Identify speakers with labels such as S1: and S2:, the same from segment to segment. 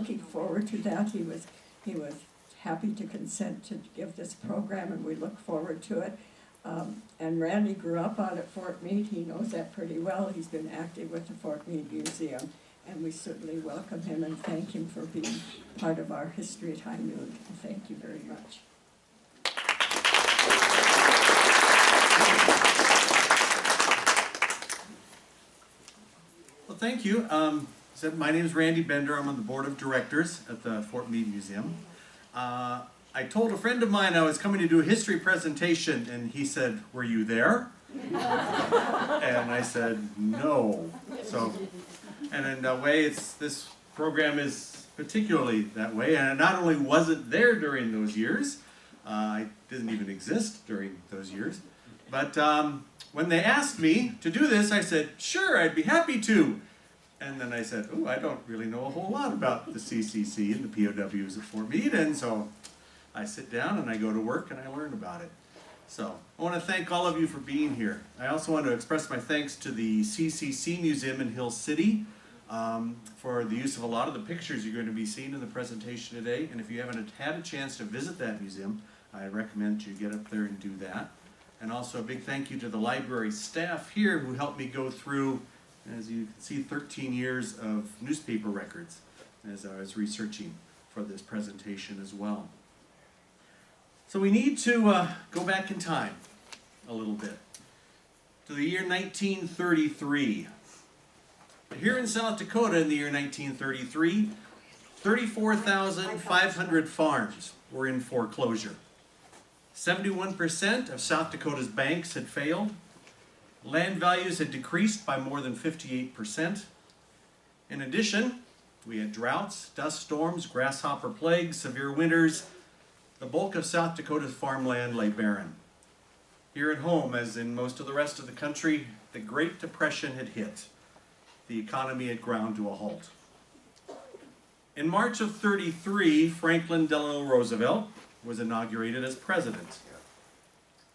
S1: looking forward to that. He was happy to consent to give this program, and we look forward to it. And Randy grew up out at Fort Meade. He knows that pretty well. He's been active with the Fort Meade Museum, and we certainly welcome him and thank him for being part of our history at High Noon. And thank you very much.
S2: Well, thank you. My name is Randy Bender. I'm on the board of directors at the Fort Meade Museum. I told a friend of mine I was coming to do a history presentation, and he said, "Were you there?" And I said, "No." So, and in a way, this program is particularly that way. And I not only wasn't there during those years, I didn't even exist during those years, but when they asked me to do this, I said, "Sure, I'd be happy to." And then I said, "Oh, I don't really know a whole lot about the CCC and the POWs at Fort Meade," and so I sit down and I go to work and I learn about it. So I want to thank all of you for being here. I also want to express my thanks to the CCC Museum in Hill City for the use of a lot of the pictures you're going to be seeing in the presentation today. And if you haven't had a chance to visit that museum, I recommend you get up there and do that. And also a big thank you to the library staff here who helped me go through, as you can see, 13 years of newspaper records as I was researching for this presentation as well. So we need to go back in time a little bit to the year 1933. Here in South Dakota in the year 1933, 34,500 farms were in foreclosure. 71% of South Dakota's banks had failed. Land values had decreased by more than 58%. In addition, we had droughts, dust storms, grasshopper plagues, severe winters. The bulk of South Dakota's farmland lay barren. Here at home, as in most of the rest of the country, the Great Depression had hit. The economy had ground to a halt. In March of '33, Franklin Delano Roosevelt was inaugurated as president.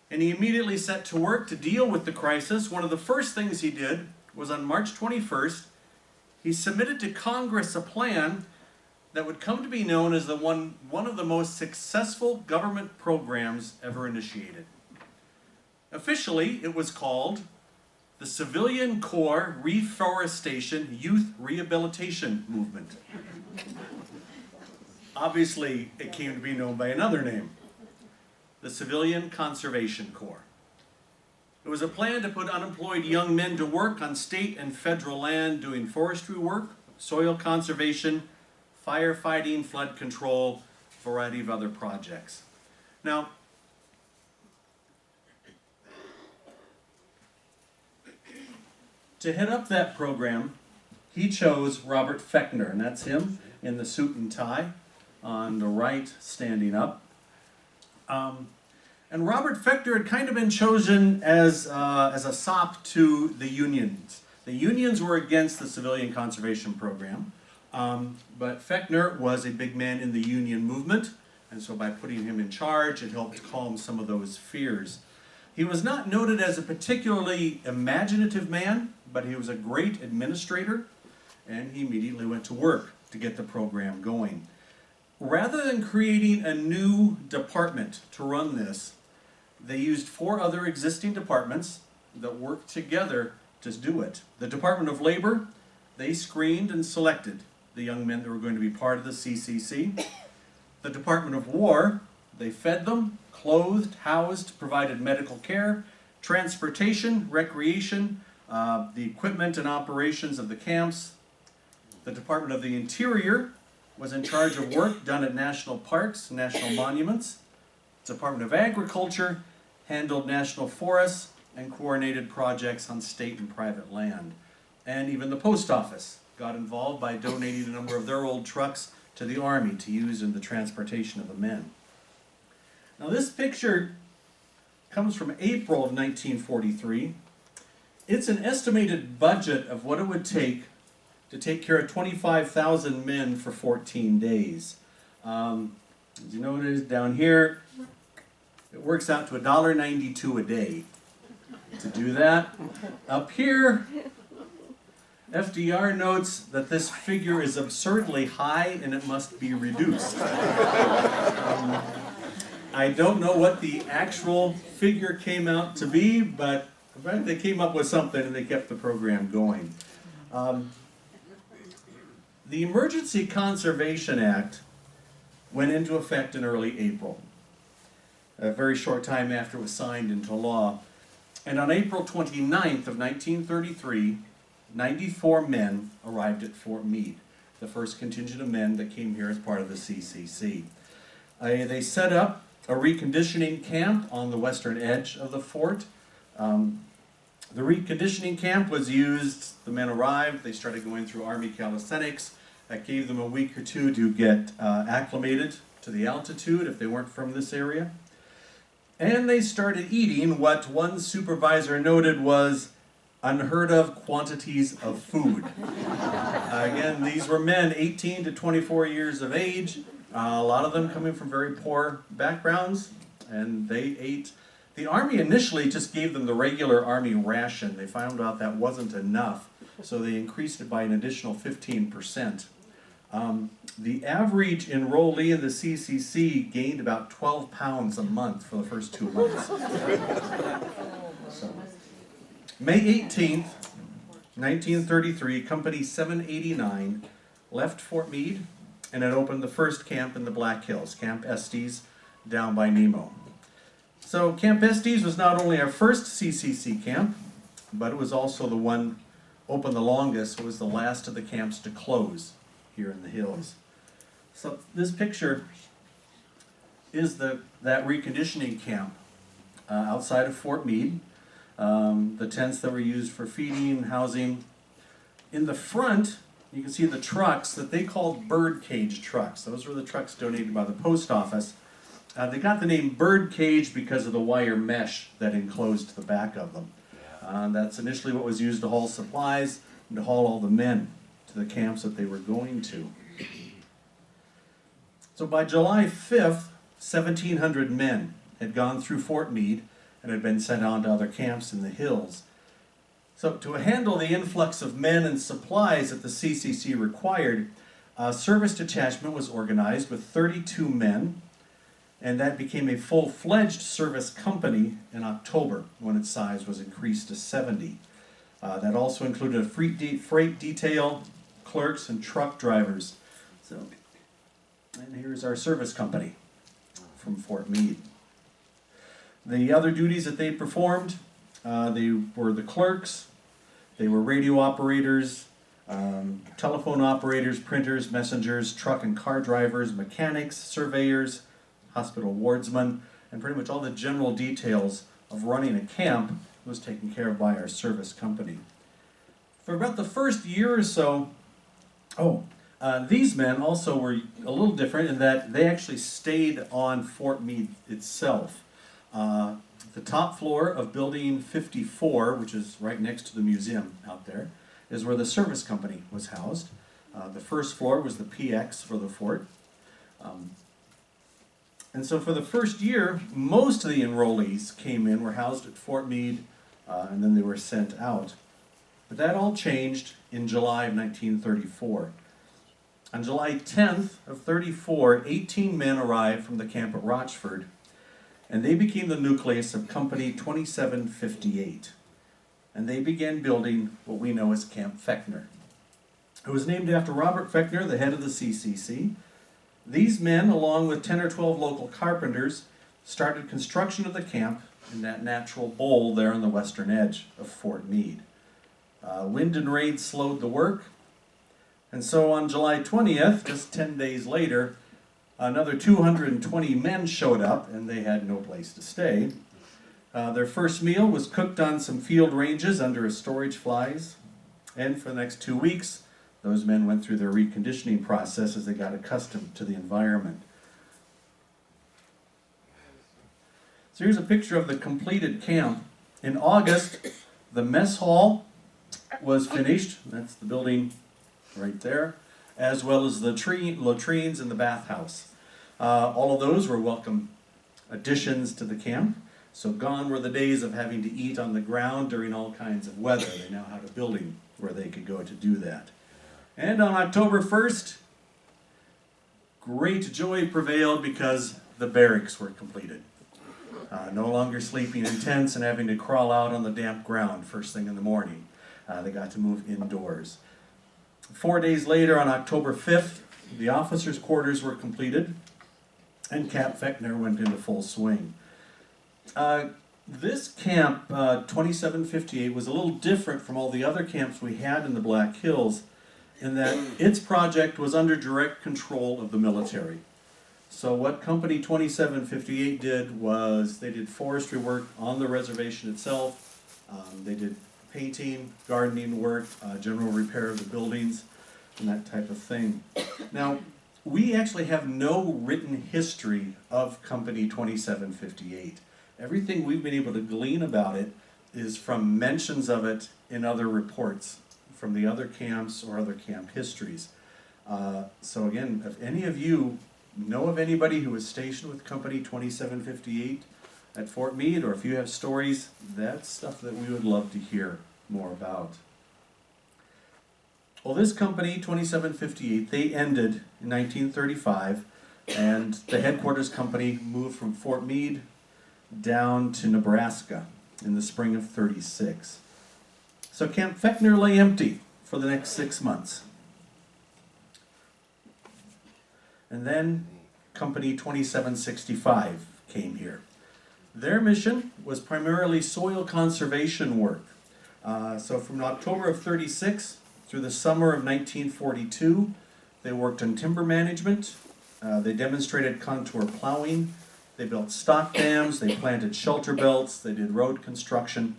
S2: And he immediately set to work to deal with the crisis. One of the first things he did was on March 21st, he submitted to Congress a plan that would come to be known as one of the most successful government programs ever initiated. Officially, it was called the Civilian Corps Reforestation Youth Rehabilitation Movement. Obviously, it came to be known by another name, the Civilian Conservation Corps. It was a plan to put unemployed young men to work on state and federal land doing forestry work, soil conservation, firefighting, flood control, a variety of other projects. Now, to head up that program, he chose Robert Fechner, and that's him in the suit and tie on the right, standing up. And Robert Fechner had kind of been chosen as a sop to the unions. The unions were against the Civilian Conservation Program. But Fechner was a big man in the union movement, and so by putting him in charge, it helped calm some of those fears. He was not noted as a particularly imaginative man, but he was a great administrator, and he immediately went to work to get the program going. Rather than creating a new department to run this, they used 4 other existing departments that worked together to do it. The Department of Labor, they screened and selected the young men that were going to be part of the CCC. The Department of War, they fed them, clothed, housed, provided medical care, transportation, recreation, the equipment and operations of the camps. The Department of the Interior was in charge of work done at national parks, national monuments. The Department of Agriculture handled national forests and coordinated projects on state and private land. And even the post office got involved by donating a number of their old trucks to the Army to use in the transportation of the men. Now this picture comes from April of 1943. It's an estimated budget of what it would take to take care of 25,000 men for 14 days. As you notice down here, it works out to $1.92 a day to do that. Up here, FDR notes that this figure is absurdly high and it must be reduced. I don't know what the actual figure came out to be, but they came up with something and they kept the program going. The Emergency Conservation Act went into effect in early April, a very short time after it was signed into law. And on April 29th of 1933, 94 men arrived at Fort Meade, the first contingent of men that came here as part of the CCC. They set up a reconditioning camp on the western edge of the fort. The reconditioning camp was used, the men arrived, they started going through Army calisthenics. That gave them a week or two to get acclimated to the altitude if they weren't from this area. And they started eating what one supervisor noted was unheard of quantities of food. Again, these were men 18 to 24 years of age, a lot of them coming from very poor backgrounds, and they ate. The Army initially just gave them the regular Army ration. They found out that wasn't enough, so they increased it by an additional 15%. The average enrollee in the CCC gained about 12 pounds a month for the first 2 months. So, May 18th, 1933, Company 789 left Fort Meade and it opened the first camp in the Black Hills, Camp Estes, down by Nemo. So Camp Estes was not only our first CCC camp, but it was also the one open the longest. It was the last of the camps to close here in the hills. So this picture is that reconditioning camp outside of Fort Meade. The tents that were used for feeding and housing. In the front, you can see the trucks that they called bird cage trucks. Those were the trucks donated by the post office. They got the name bird cage because of the wire mesh that enclosed the back of them. That's initially what was used to haul supplies and to haul all the men to the camps that they were going to. So by July 5th, 1,700 men had gone through Fort Meade and had been sent on to other camps in the hills. So to handle the influx of men and supplies that the CCC required, a service detachment was organized with 32 men, and that became a full-fledged service company in October when its size was increased to 70. That also included a freight detail, clerks, and truck drivers. And here's our service company from Fort Meade. The other duties that they performed, they were the clerks, they were radio operators, telephone operators, printers, messengers, truck and car drivers, mechanics, surveyors, hospital wardsmen, and pretty much all the general details of running a camp was taken care of by our service company. For about the first year or so, these men also were a little different in that they actually stayed on Fort Meade itself. The top floor of Building 54, which is right next to the museum out there, is where the service company was housed. The first floor was the PX for the fort. And so for the first year, most of the enrollees came in, were housed at Fort Meade, and then they were sent out. But that all changed in July of 1934. On July 10th of 34, 18 men arrived from the camp at Rochford, and they became the nucleus of Company 2758. And they began building what we know as Camp Fechner. It was named after Robert Fechner, the head of the CCC. These men, along with 10 or 12 local carpenters, started construction of the camp in that natural bowl there on the western edge of Fort Meade. Wind and rain slowed the work, and so on July 20th, just 10 days later, another 220 men showed up, and they had no place to stay. Their first meal was cooked on some field ranges under a storage flies, and for the next 2 weeks, those men went through their reconditioning process as they got accustomed to the environment. So here's a picture of the completed camp. In August, the mess hall was finished. That's the building right there, as well as the latrines and the bathhouse. All of those were welcome additions to the camp. So gone were the days of having to eat on the ground during all kinds of weather. They now had a building where they could go to do that. And on October 1st, great joy prevailed because the barracks were completed. No longer sleeping in tents and having to crawl out on the damp ground first thing in the morning. They got to move indoors. 4 days later, on October 5th, the officers' quarters were completed, and Camp Fechner went into full swing. This camp, 2758, was a little different from all the other camps we had in the Black Hills in that its project was under direct control of the military. So what Company 2758 did was they did forestry work on the reservation itself. They did painting, gardening work, general repair of the buildings, and that type of thing. Now, we actually have no written history of Company 2758. Everything we've been able to glean about it is from mentions of it in other reports from the other camps or other camp histories. So again, if any of you know of anybody who was stationed with Company 2758 at Fort Meade, or if you have stories, that's stuff that we would love to hear more about. Well, this Company 2758, they ended in 1935, and the headquarters company moved from Fort Meade down to Nebraska in the spring of '36. So Camp Fechner lay empty for the next 6 months. And then Company 2765 came here. Their mission was primarily soil conservation work. So from October of '36 through the summer of 1942, they worked on timber management. They demonstrated contour plowing. They built stock dams. They planted shelter belts. They did road construction.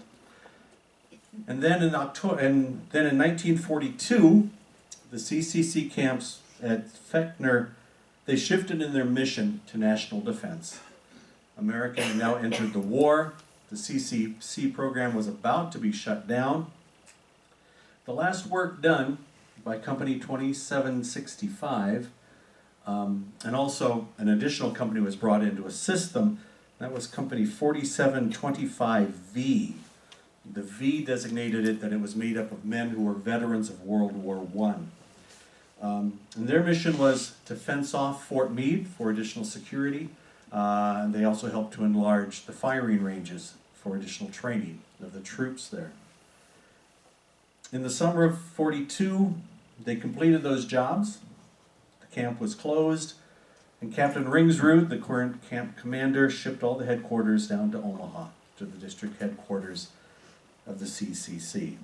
S2: And then in 1942, the CCC camps at Fechner, they shifted in their mission to national defense. America had now entered the war. The CCC program was about to be shut down. The last work done by Company 2765, and also an additional company was brought in to assist them. That was Company 4725V. The V designated it that it was made up of men who were veterans of World War I. And their mission was to fence off Fort Meade for additional security, and they also helped to enlarge the firing ranges for additional training of the troops there. In the summer of '42, they completed those jobs. The camp was closed, and Captain Ringsrud, the current camp commander, shipped all the headquarters down to Omaha, to the district headquarters of the CCC.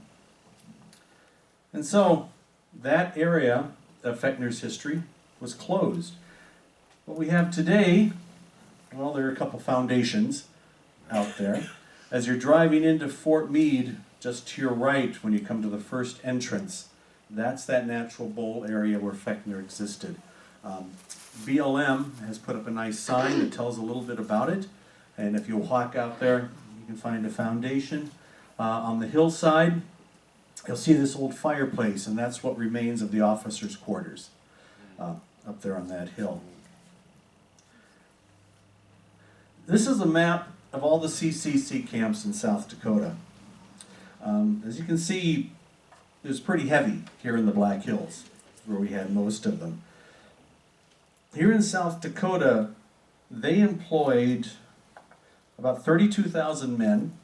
S2: And so, that area of Fechner's history was closed. What we have today, well, there are a couple foundations out there. As you're driving into Fort Meade, just to your right when you come to the first entrance, that's that natural bowl area where Fechner existed. BLM has put up a nice sign that tells a little bit about it, and if you walk out there, you can find a foundation. On the hillside, you'll see this old fireplace, and that's what remains of the officers' quarters up there on that hill. This is a map of all the CCC camps in South Dakota. As you can see, it was pretty heavy here in the Black Hills, where we had most of them. Here in South Dakota, they employed about 32,000 men.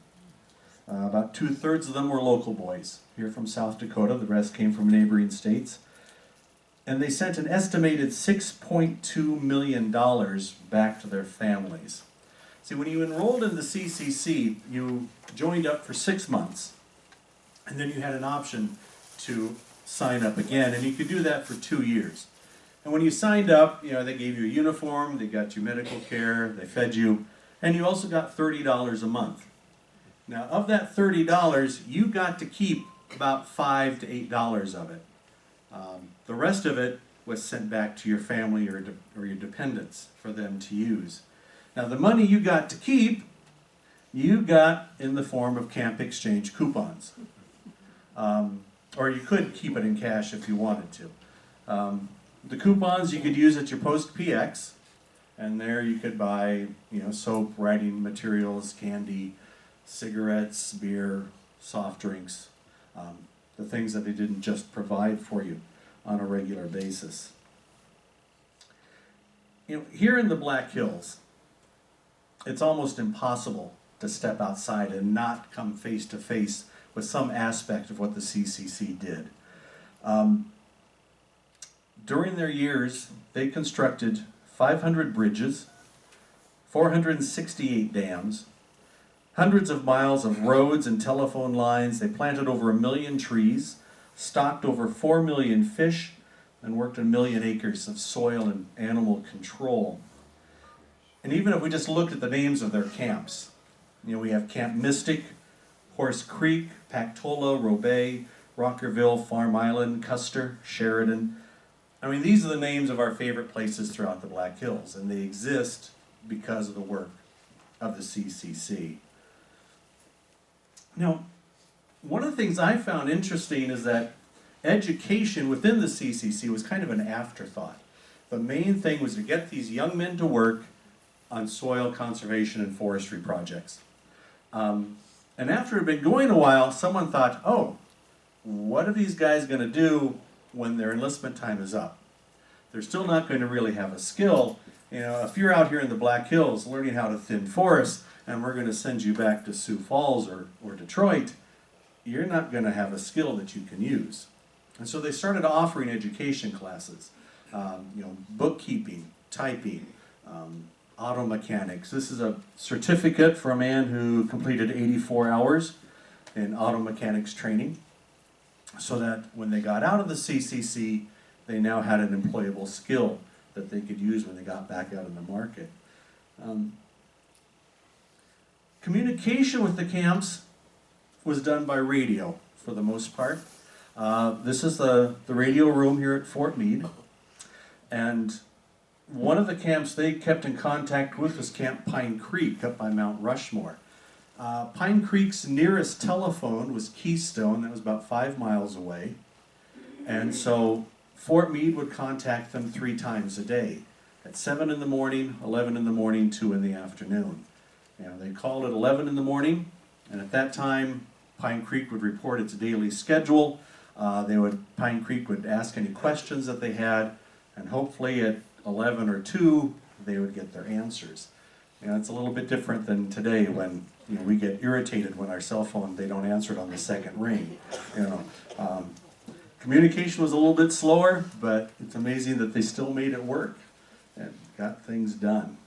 S2: About 2/3 of them were local boys here from South Dakota. The rest came from neighboring states. And they sent an estimated $6.2 million back to their families. See, when you enrolled in the CCC, you joined up for 6 months. And then you had an option to sign up again, and you could do that for 2 years. And when you signed up, they gave you a uniform, they got you medical care, they fed you, and you also got $30 a month. Now, of that $30, you got to keep about $5 to $8 of it. The rest of it was sent back to your family or your dependents for them to use. Now, the money you got to keep, you got in the form of camp exchange coupons. Or you could keep it in cash if you wanted to. The coupons you could use at your post PX, and there you could buy, soap, writing materials, candy, cigarettes, beer, soft drinks. the things that they didn't just provide for you on a regular basis. You know, here in the Black Hills, it's almost impossible to step outside and not come face to face with some aspect of what the CCC did. During their years, they constructed 500 bridges, 468 dams, hundreds of miles of roads and telephone lines. They planted over 1 million trees, stocked over 4 million fish, and worked 1 million acres of soil and animal control. And even if we just looked at the names of their camps, you know, we have Camp Mystic, Horse Creek, Pactola, Robay, Rockerville, Farm Island, Custer, Sheridan. I mean, these are the names of our favorite places throughout the Black Hills, and they exist because of the work of the CCC. Now, one of the things I found interesting is that education within the CCC was kind of an afterthought. The main thing was to get these young men to work on soil conservation and forestry projects. And after it had been going a while, someone thought, oh, what are these guys going to do when their enlistment time is up? They're still not going to really have a skill. You know, if you're out here in the Black Hills learning how to thin forests, and we're going to send you back to Sioux Falls or Detroit, you're not going to have a skill that you can use. And so they started offering education classes, you know, bookkeeping, typing, auto mechanics. This is a certificate for a man who completed 84 hours in auto mechanics training, so that when they got out of the CCC, they now had an employable skill that they could use when they got back out in the market. Communication with the camps was done by radio for the most part. This is the radio room here at Fort Meade, and one of the camps they kept in contact with was Camp Pine Creek up by Mount Rushmore. Pine Creek's nearest telephone was Keystone, that was about 5 miles away, and so Fort Meade would contact them 3 times a day, at 7 in the morning, 11 in the morning, 2 in the afternoon. You know, they called at 11 in the morning, and at that time, Pine Creek would report its daily schedule. Pine Creek would ask any questions that they had, and hopefully at 11 or 2, they would get their answers. You know, it's a little bit different than today when, you know, we get irritated when our cell phone, they don't answer it on the second ring. You know, communication was a little bit slower, but it's amazing that they still made it work and got things done.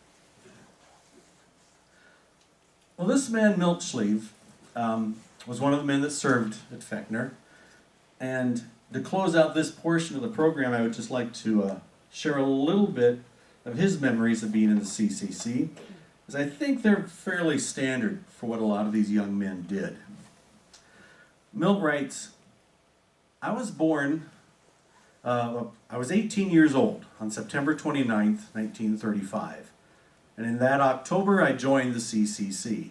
S2: Well, this man, Milchsleeve, was one of the men that served at Fechner. And to close out this portion of the program, I would just like to share a little bit of his memories of being in the CCC, because I think they're fairly standard for what a lot of these young men did. Milt writes, I was 18 years old on September 29th, 1935. And in that October, I joined the CCC.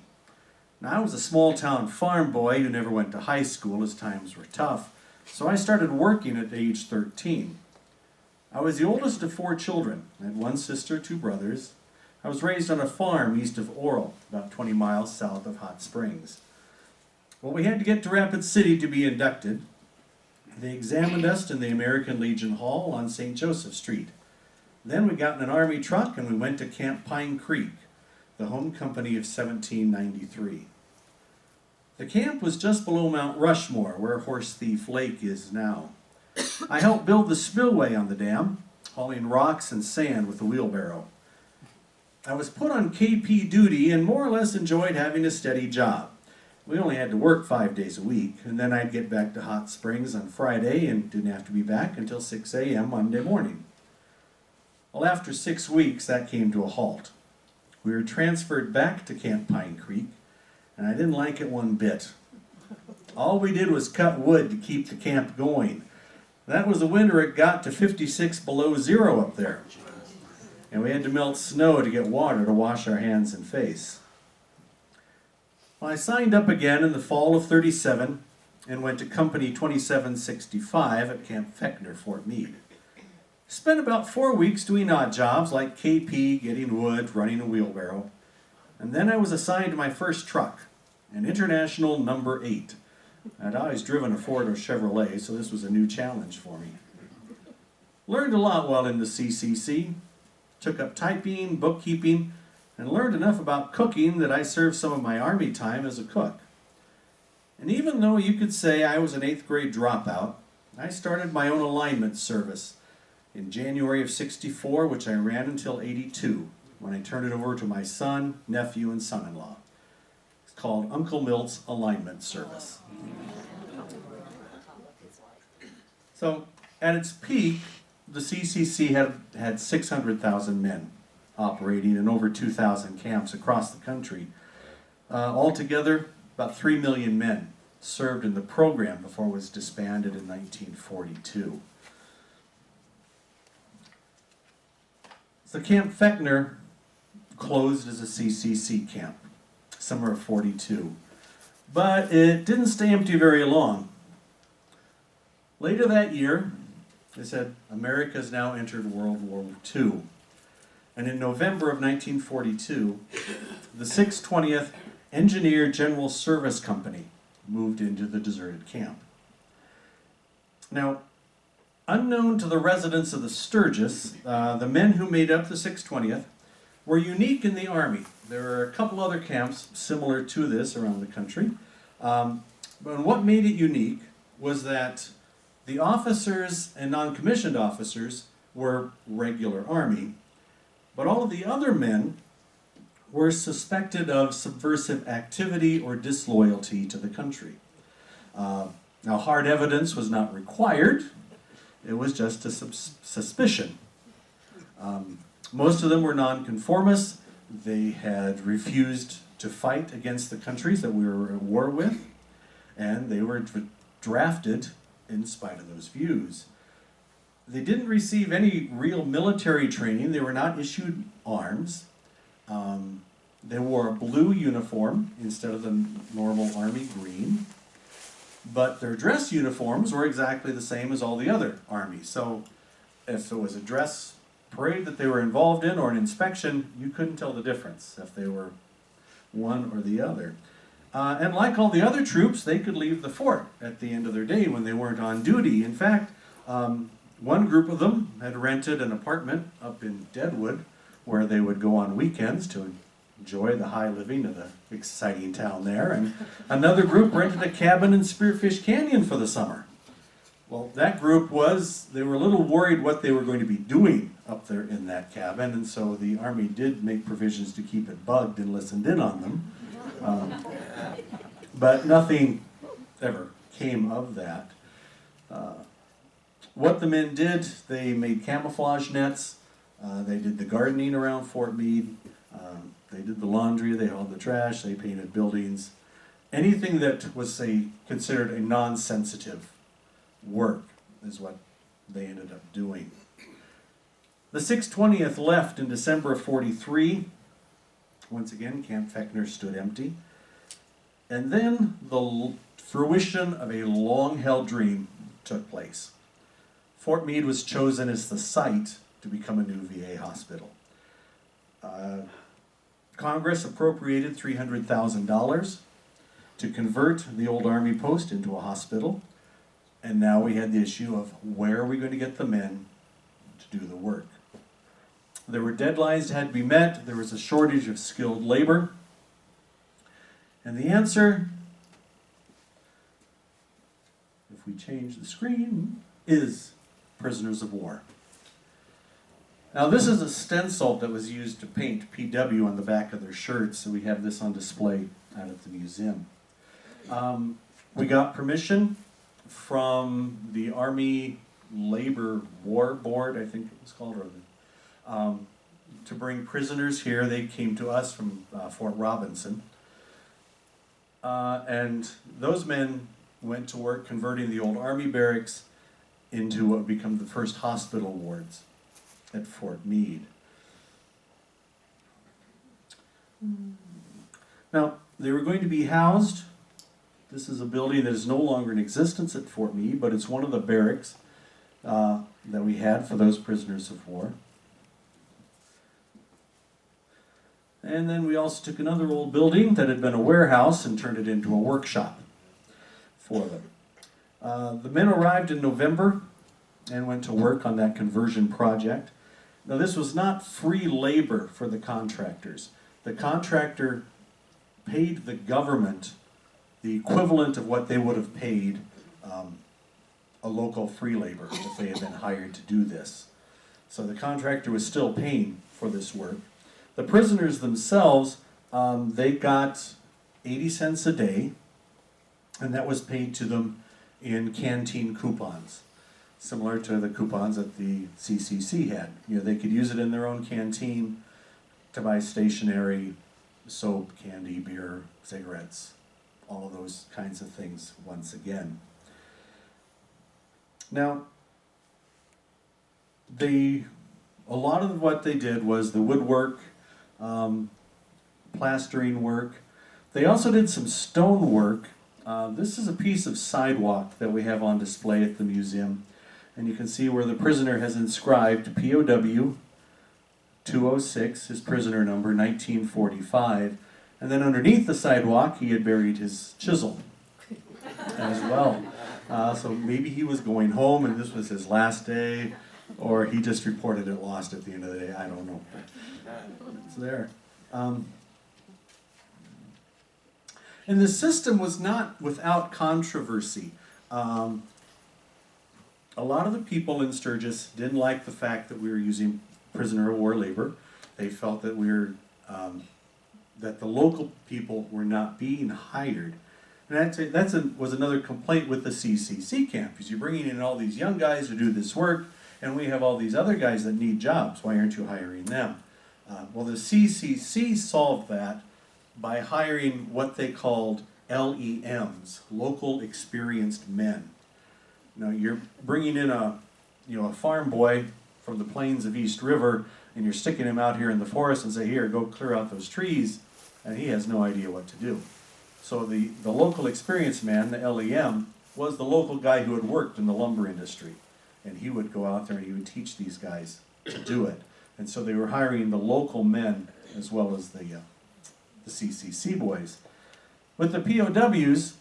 S2: Now, I was a small-town farm boy who never went to high school as times were tough, so I started working at age 13. I was the oldest of 4 children. I had 1 sister, 2 brothers. I was raised on a farm east of Oral, about 20 miles south of Hot Springs. Well, we had to get to Rapid City to be inducted. They examined us in the American Legion Hall on St. Joseph Street. Then we got in an Army truck and we went to Camp Pine Creek, the home company of 1793. The camp was just below Mount Rushmore, where Horse Thief Lake is now. I helped build the spillway on the dam, hauling rocks and sand with a wheelbarrow. I was put on KP duty and more or less enjoyed having a steady job. We only had to work 5 days a week, and then I'd get back to Hot Springs on Friday and didn't have to be back until 6 a.m. Monday morning. Well, after 6 weeks, that came to a halt. We were transferred back to Camp Pine Creek, and I didn't like it one bit. All we did was cut wood to keep the camp going. That was the winter it got to 56 below zero up there. And we had to melt snow to get water to wash our hands and face. Well, I signed up again in the fall of 37 and went to Company 2765 at Camp Fechner, Fort Meade. Spent about 4 weeks doing odd jobs like KP, getting wood, running a wheelbarrow. And then I was assigned to my first truck, an International number 8, I'd always driven a Ford or Chevrolet, so this was a new challenge for me. Learned a lot while in the CCC. Took up typing, bookkeeping, and learned enough about cooking that I served some of my Army time as a cook. And even though you could say I was an 8th grade dropout, I started my own alignment service in January of '64, which I ran until '82, when I turned it over to my son, nephew, and son-in-law. It's called Uncle Milt's Alignment Service. So, at its peak, the CCC had 600,000 men operating in over 2,000 camps across the country. Altogether, about 3 million men served in the program before it was disbanded in 1942. So Camp Fechner closed as a CCC camp, summer of '42. But it didn't stay empty very long. Later that year, they said, America's now entered World War II. And in November of 1942, the 620th Engineer General Service Company moved into the deserted camp. Now, unknown to the residents of the Sturgis, the men who made up the 620th were unique in the Army. There are a couple other camps similar to this around the country. But what made it unique was that the officers and non-commissioned officers were regular Army, but all of the other men were suspected of subversive activity or disloyalty to the country. Now, hard evidence was not required. It was just a suspicion. Most of them were nonconformists. They had refused to fight against the countries that we were at war with, and they were drafted in spite of those views. They didn't receive any real military training. They were not issued arms. They wore a blue uniform instead of the normal Army green. But their dress uniforms were exactly the same as all the other armies. So if it was a dress parade that they were involved in or an inspection, you couldn't tell the difference if they were one or the other. And like all the other troops, they could leave the fort at the end of their day when they weren't on duty. In fact, one group of them had rented an apartment up in Deadwood where they would go on weekends to enjoy the high living of the exciting town there. And another group rented a cabin in Spearfish Canyon for the summer. Well, that group they were a little worried what they were going to be doing up there in that cabin, and so the Army did make provisions to keep it bugged and listened in on them. But nothing ever came of that. What the men did, they made camouflage nets, they did the gardening around Fort Meade, they did the laundry, they hauled the trash, they painted buildings. Anything that was considered a non-sensitive work is what they ended up doing. The 620th left in December of '43. Once again, Camp Fechner stood empty. And then the fruition of a long-held dream took place. Fort Meade was chosen as the site to become a new VA hospital. Congress appropriated $300,000 to convert the old Army post into a hospital, and now we had the issue of where are we going to get the men to do the work. There were deadlines that had to be met, there was a shortage of skilled labor, and the answer, if we change the screen, is prisoners of war. Now this is a stencil that was used to paint PW on the back of their shirts, so we have this on display out at the museum. We got permission from the Army Labor War Board, I think it was called, or to bring prisoners here. They came to us from Fort Robinson. And those men went to work converting the old Army barracks into what would become the first hospital wards at Fort Meade. Now, they were going to be housed. This is a building that is no longer in existence at Fort Meade, but it's one of the barracks that we had for those prisoners of war. And then we also took another old building that had been a warehouse and turned it into a workshop. for them. The men arrived in November and went to work on that conversion project. Now, this was not free labor for the contractors. The contractor paid the government the equivalent of what they would have paid a local free labor if they had been hired to do this. So the contractor was still paying for this work. The prisoners themselves, they got 80 cents a day, and that was paid to them in canteen coupons, similar to the coupons that the CCC had. You know, they could use it in their own canteen to buy stationery, soap, candy, beer, cigarettes, all of those kinds of things once again. Now, a lot of what they did was the woodwork, plastering work. They also did some stone work. This is a piece of sidewalk that we have on display at the museum. And you can see where the prisoner has inscribed POW 206, his prisoner number, 1945. And then underneath the sidewalk, he had buried his chisel as well. So maybe he was going home and this was his last day, or he just reported it lost at the end of the day. I don't know. It's there. And the system was not without controversy. A lot of the people in Sturgis didn't like the fact that we were using prisoner of war labor. They felt that that the local people were not being hired. And was another complaint with the CCC camp, because you're bringing in all these young guys to do this work, and we have all these other guys that need jobs. Why aren't you hiring them? Well, the CCC solved that by hiring what they called LEMs, local experienced men. Now, you're bringing in a farm boy from the plains of East River, and you're sticking him out here in the forest and say, here, go clear out those trees, and he has no idea what to do. So the local experienced man, the LEM, was the local guy who had worked in the lumber industry. And he would go out there and he would teach these guys to do it. And so they were hiring the local men as well as the CCC boys. With the POWs,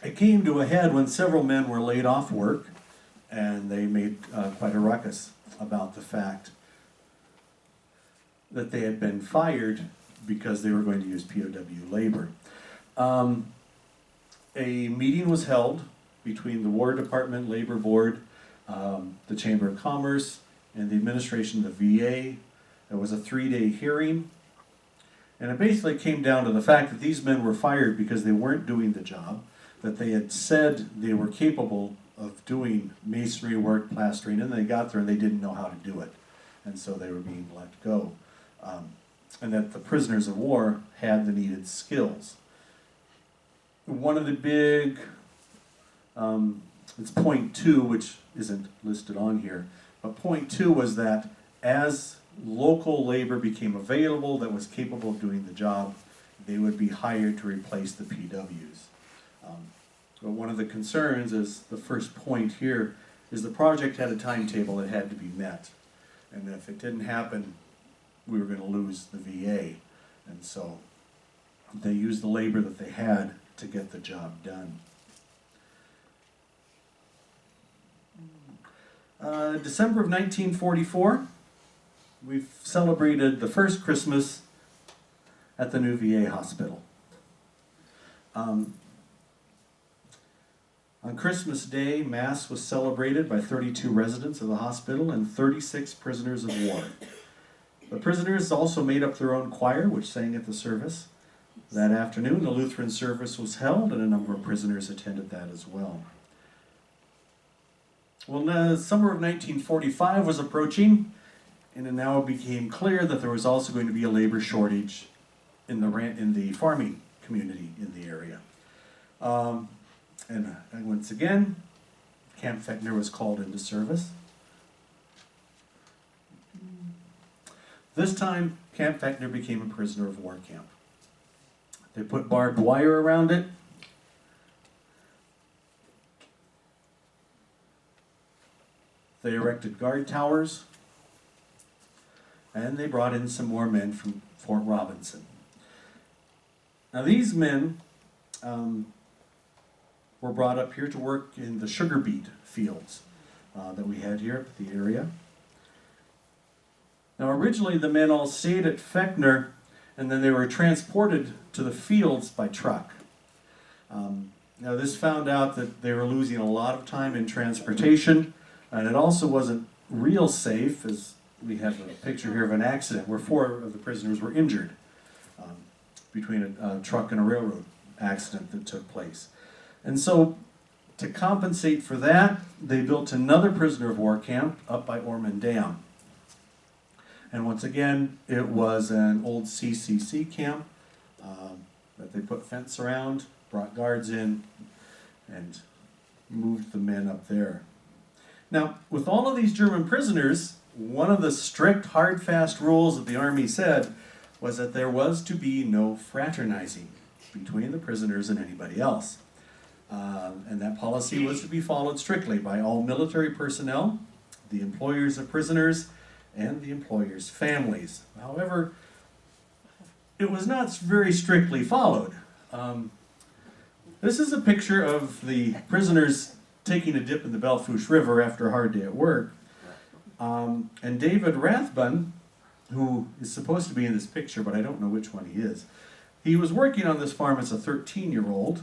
S2: it came to a head when several men were laid off work, and they made quite a ruckus about the fact that they had been fired because they were going to use POW labor. A meeting was held between the War Department, Labor Board, the Chamber of Commerce, and the administration of the VA. There was a 3-day hearing, and it basically came down to the fact that these men were fired because they weren't doing the job, that they had said they were capable of doing masonry work, plastering, and they got there and they didn't know how to do it, and so they were being let go. And that the prisoners of war had the needed skills. One of the big, it's point 2, which isn't listed on here, but point 2 was that as local labor became available that was capable of doing the job, they would be hired to replace the PWs. But one of the concerns is, the first point here, is the project had a timetable that had to be met. And if it didn't happen, we were going to lose the VA. And so they used the labor that they had to get the job done. December of 1944, we've celebrated the first Christmas at the new VA hospital. On Christmas Day, Mass was celebrated by 32 residents of the hospital and 36 prisoners of war. The prisoners also made up their own choir, which sang at the service. That afternoon, the Lutheran service was held, and a number of prisoners attended that as well. Well, the summer of 1945 was approaching, and it now became clear that there was also going to be a labor shortage in the farming community in the area. And once again, Camp Fechner was called into service. This time, Camp Fechner became a prisoner of war camp. They put barbed wire around it. They erected guard towers. And they brought in some more men from Fort Robinson. Now these men were brought up here to work in the sugar beet fields that we had here at the area. Now originally the men all stayed at Fechner, and then they were transported to the fields by truck. Now this found out that they were losing a lot of time in transportation, and it also wasn't real safe, as we have a picture here of an accident where 4 of the prisoners were injured between a truck and a railroad accident that took place. And so, to compensate for that, they built another prisoner of war camp up by Ormond Dam. And once again, it was an old CCC camp that they put fence around, brought guards in, and moved the men up there. Now, with all of these German prisoners, one of the strict, hard, fast rules that the Army said was that there was to be no fraternizing between the prisoners and anybody else. And that policy was to be followed strictly by all military personnel, the employers of prisoners, and the employers' families. However, it was not very strictly followed. This is a picture of the prisoners taking a dip in the Belfouche River after a hard day at work. And David Rathbun, who is supposed to be in this picture, but I don't know which one he is, he was working on this farm as a 13-year-old,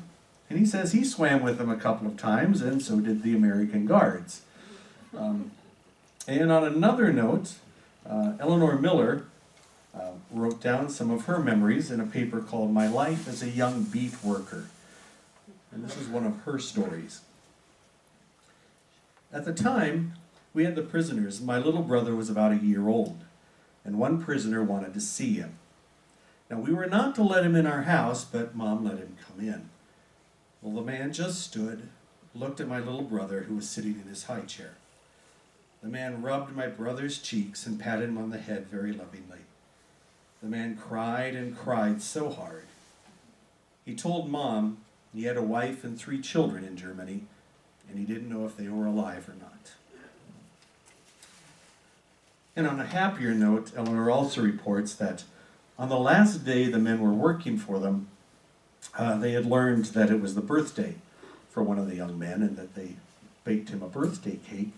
S2: and he says he swam with them a couple of times, and so did the American guards. And on another note, Eleanor Miller wrote down some of her memories in a paper called My Life as a Young Beet Worker. And this is one of her stories. At the time, we had the prisoners. My little brother was about a year old, and one prisoner wanted to see him. Now, we were not to let him in our house, but Mom let him come in. Well, the man just stood, looked at my little brother, who was sitting in his high chair. The man rubbed my brother's cheeks and patted him on the head very lovingly. The man cried and cried so hard. He told Mom he had a wife and 3 children in Germany, and he didn't know if they were alive or not. And on a happier note, Eleanor also reports that on the last day the men were working for them, they had learned that it was the birthday for one of the young men, and that they baked him a birthday cake,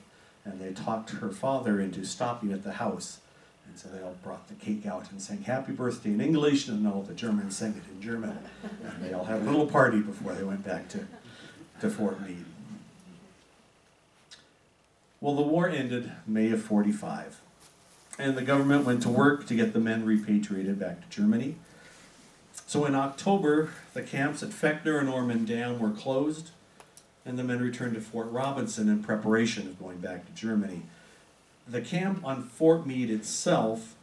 S2: and they talked her father into stopping at the house. And so they all brought the cake out and sang happy birthday in English, and all the Germans sang it in German. And they all had a little party before they went back to Fort Meade. Well, the war ended May of '45. And the government went to work to get the men repatriated back to Germany. So in October, the camps at Fechner and Ormond Dam were closed, and the men returned to Fort Robinson in preparation of going back to Germany. The camp on Fort Meade itself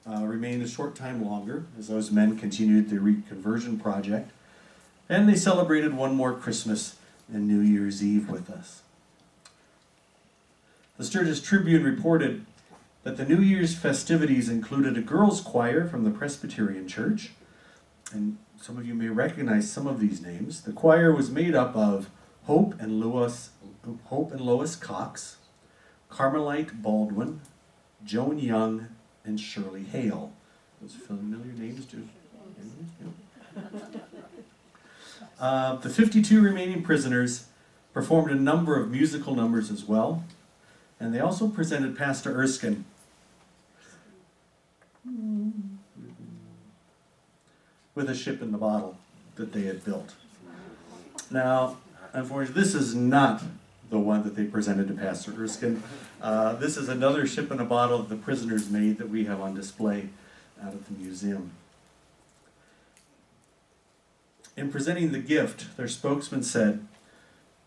S2: remained a short time longer, as those men continued the reconversion project, and they celebrated one more Christmas and New Year's Eve with us. The Sturgis Tribune reported that the New Year's festivities included a girls' choir from the Presbyterian Church, and some of you may recognize some of these names. The choir was made up of Hope and Lois Cox, Carmelite Baldwin, Joan Young, and Shirley Hale. Those familiar names too. The 52 remaining prisoners performed a number of musical numbers as well, and they also presented Pastor Erskine with a ship in the bottle that they had built. Now, unfortunately, this is not the one that they presented to Pastor Erskine. This is another ship in a bottle that the prisoners made that we have on display out at the museum. In presenting the gift, their spokesman said,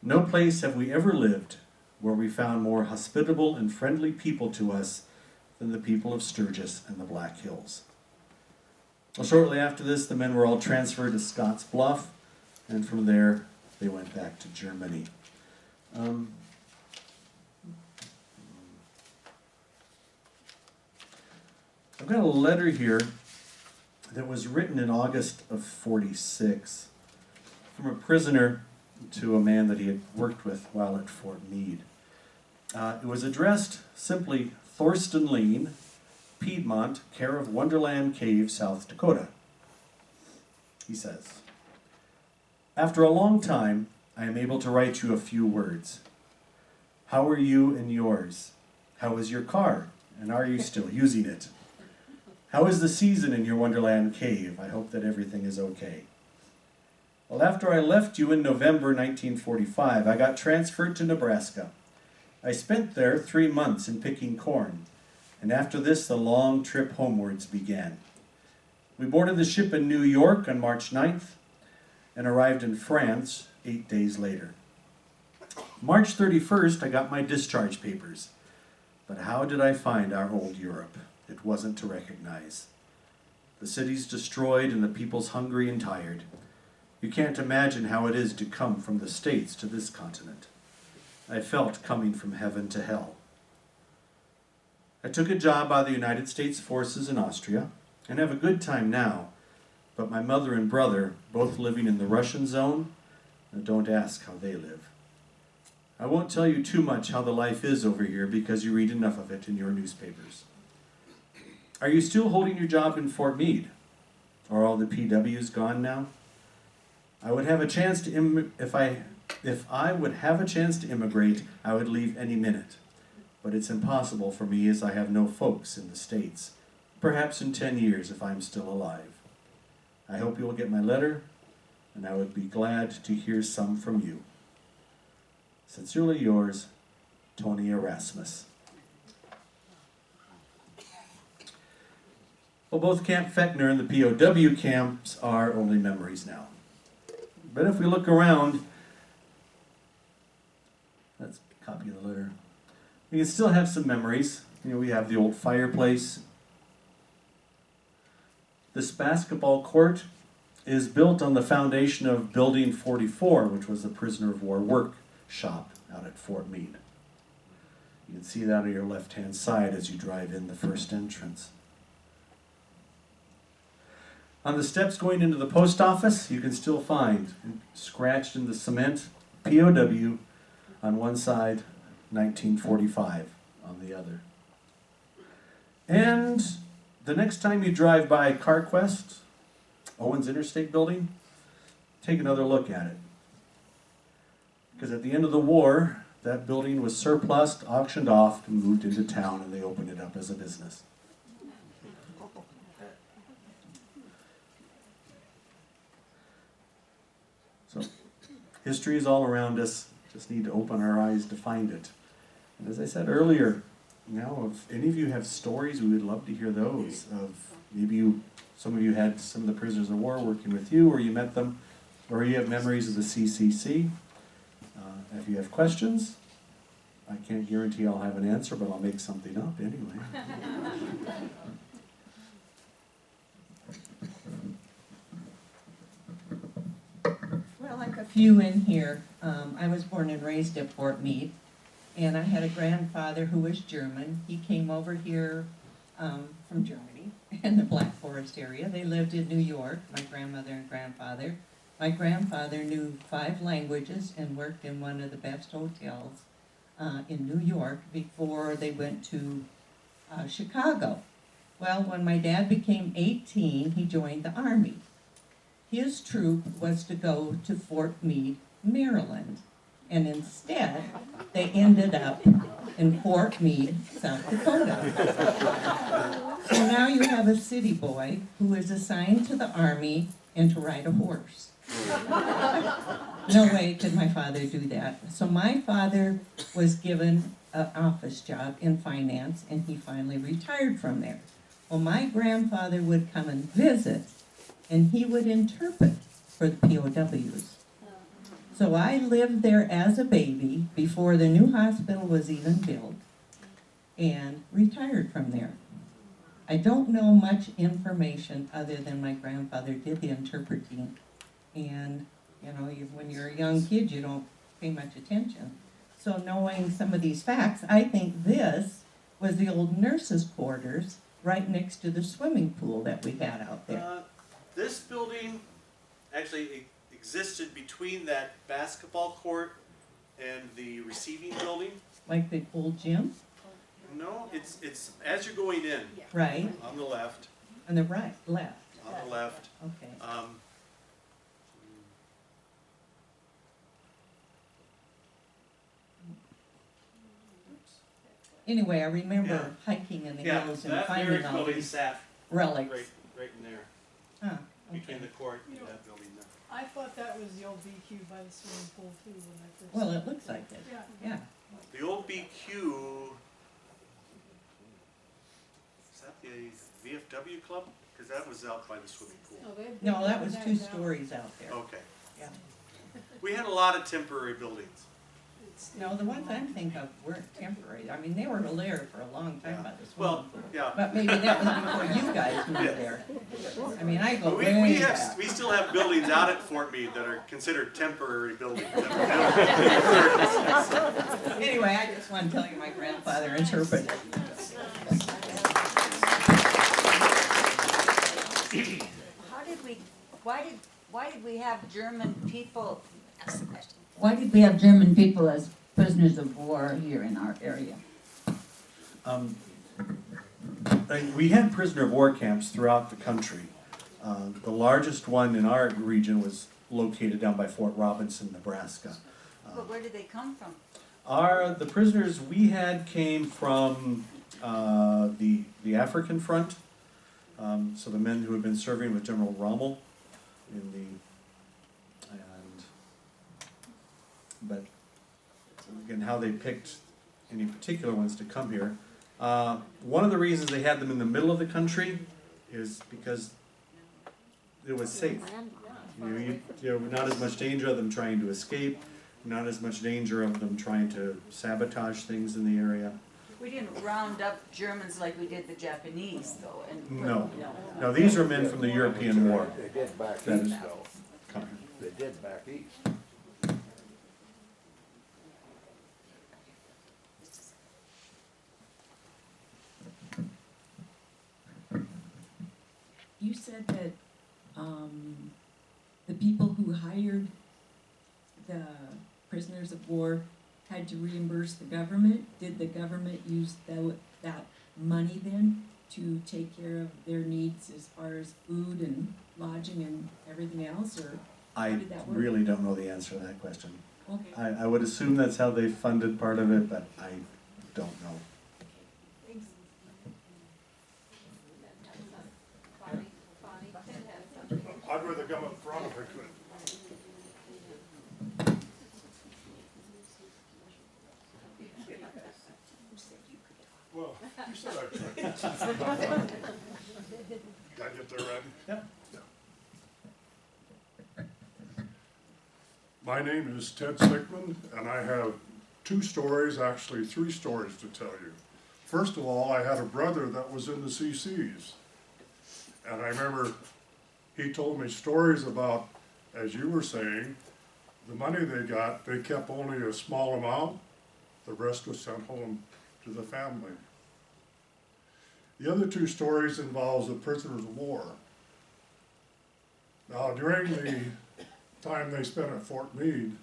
S2: "No place have we ever lived where we found more hospitable and friendly people to us than the people of Sturgis and the Black Hills." Well, shortly after this, the men were all transferred to Scotts Bluff, and from there, they went back to Germany. I've got a letter here that was written in August of '46 from a prisoner to a man that he had worked with while at Fort Meade. It was addressed simply Thorsten Lean, Piedmont, care of Wonderland Cave, South Dakota. He says, "After a long time, I am able to write you a few words. How are you and yours? How is your car, and are you still using it? How is the season in your Wonderland cave? I hope that everything is okay. Well, after I left you in November 1945, I got transferred to Nebraska. I spent there 3 months in picking corn, and after this the long trip homewards began. We boarded the ship in New York on March 9th and arrived in France 8 days later. March 31st, I got my discharge papers. But how did I find our old Europe? It wasn't to recognize. The city's destroyed and the people's hungry and tired. You can't imagine how it is to come from the States to this continent. I felt coming from heaven to hell. I took a job by the United States Forces in Austria and have a good time now, but my mother and brother, both living in the Russian zone, don't ask how they live. I won't tell you too much how the life is over here because you read enough of it in your newspapers. Are you still holding your job in Fort Meade? Are all the PWs gone now? I would have a chance to if I would have a chance to immigrate, I would leave any minute. But it's impossible for me as I have no folks in the States. Perhaps in 10 years if I'm still alive. I hope you will get my letter, and I would be glad to hear some from you. Sincerely yours, Tony Erasmus. Well, both Camp Fechner and the POW camps are only memories now. But if we look around, that's a copy of the letter. We can still have some memories. We have the old fireplace. This basketball court is built on the foundation of Building 44, which was the prisoner of war workshop out at Fort Meade. You can see that on your left-hand side as you drive in the first entrance. On the steps going into the post office, you can still find, scratched in the cement, POW on one side, 1945 on the other. And the next time you drive by CarQuest, Owens Interstate Building, take another look at it. Because at the end of the war, that building was surplused, auctioned off, and moved into town, and they opened it up as a business. So, history is all around us. Just need to open our eyes to find it. And as I said earlier, now if any of you have stories, we would love to hear those. Of maybe some of you had some of the prisoners of war working with you, or you met them, or you have memories of the CCC. If you have questions, I can't guarantee I'll have an answer, but I'll make something up anyway.
S3: Well, like a few in here, I was born and raised at Fort Meade, and I had a grandfather who was German. He came over here from Germany in the Black Forest area. They lived in New York, my grandmother and grandfather. My grandfather knew 5 languages and worked in one of the best hotels in New York before they went to Chicago. Well, when my dad became 18, he joined the Army. His troop was to go to Fort Meade, Maryland, and instead they ended up in Fort Meade, South Dakota. So now you have a city boy who is assigned to the Army and to ride a horse. No way could my father do that. So my father was given an office job in finance, and he finally retired from there. Well, my grandfather would come and visit, and he would interpret for the POWs. So I lived there as a baby before the new hospital was even built, and retired from there. I don't know much information other than my grandfather did the interpreting. And, when you're a young kid, you don't pay much attention. So knowing some of these facts, I think this was the old nurses' quarters right next to the swimming pool that we had out there.
S2: This building actually existed between that basketball court and the receiving building.
S3: Like the old gym?
S2: No, it's as you're going in.
S3: Right.
S2: On the left.
S3: On the right, left.
S2: On the left.
S3: Okay. Anyway, I remember
S2: Yeah.
S3: hiking in the
S2: Yeah,
S3: hills and
S2: that
S3: finding
S2: barrack
S3: all
S2: building
S3: these
S2: sat
S3: relics.
S2: right in there,
S3: Huh,
S2: between
S3: okay.
S2: the court
S4: You
S2: and
S4: know,
S2: that building there.
S4: I thought that was the old BQ by the swimming pool too when I first.
S3: Well, it looks like it,
S4: Yeah.
S3: yeah.
S2: The old BQ, is that the VFW club? Cause that was out by the swimming pool.
S3: No, that was 2 stories out there,
S2: Okay.
S3: yeah.
S2: We had a lot of temporary buildings.
S3: No, the ones I'm thinking of weren't temporary, I mean, they were there for a long time by the
S2: Well,
S3: swimming pool.
S2: yeah.
S3: But maybe that was before you guys moved there. I mean, I go
S2: But
S3: way
S2: we
S3: back.
S2: still have buildings out at Fort Meade that are considered temporary buildings.
S3: Anyway, I just want to tell you my grandfather interpreted.
S5: Why did we have German people, that's the question.
S6: Why did we have German people as prisoners of war here in our area?
S2: We had prisoner of war camps throughout the country. The largest one in our region was located down by Fort Robinson, Nebraska.
S5: But where did they come from?
S2: The prisoners we had came from the African front. So the men who had been serving with General Rommel but again, how they picked any particular ones to come here. One of the reasons they had them in the middle of the country is because it was safe. You know, not as much danger of them trying to escape, not as much danger of them trying to sabotage things in the area.
S5: We didn't round up Germans like we did the Japanese though, and.
S2: No. No, these are men from the European War.
S7: They did back
S2: That is
S7: east though.
S2: coming.
S7: They did back east.
S6: You said that the people who hired the prisoners of war had to reimburse the government. Did the government use that money then to take care of their needs as far as food and lodging and everything else, or
S2: I
S6: did that work?
S2: really don't know the answer to that question.
S6: okay?
S2: I would assume that's how they funded part of it, but I don't know.
S6: Thanks.
S8: I'd rather come up front if I could. Well, you said I could. Did I get there, Randy?
S2: Yep.
S8: My name is Ted Sickman, and I have 2 stories, actually 3 stories to tell you. First of all, I had a brother that was in the CCs. And I remember he told me stories about, as you were saying, the money they got, they kept only a small amount. The rest was sent home to the family. The other 2 stories involves the prisoners of war. Now, during the time they spent at Fort Meade,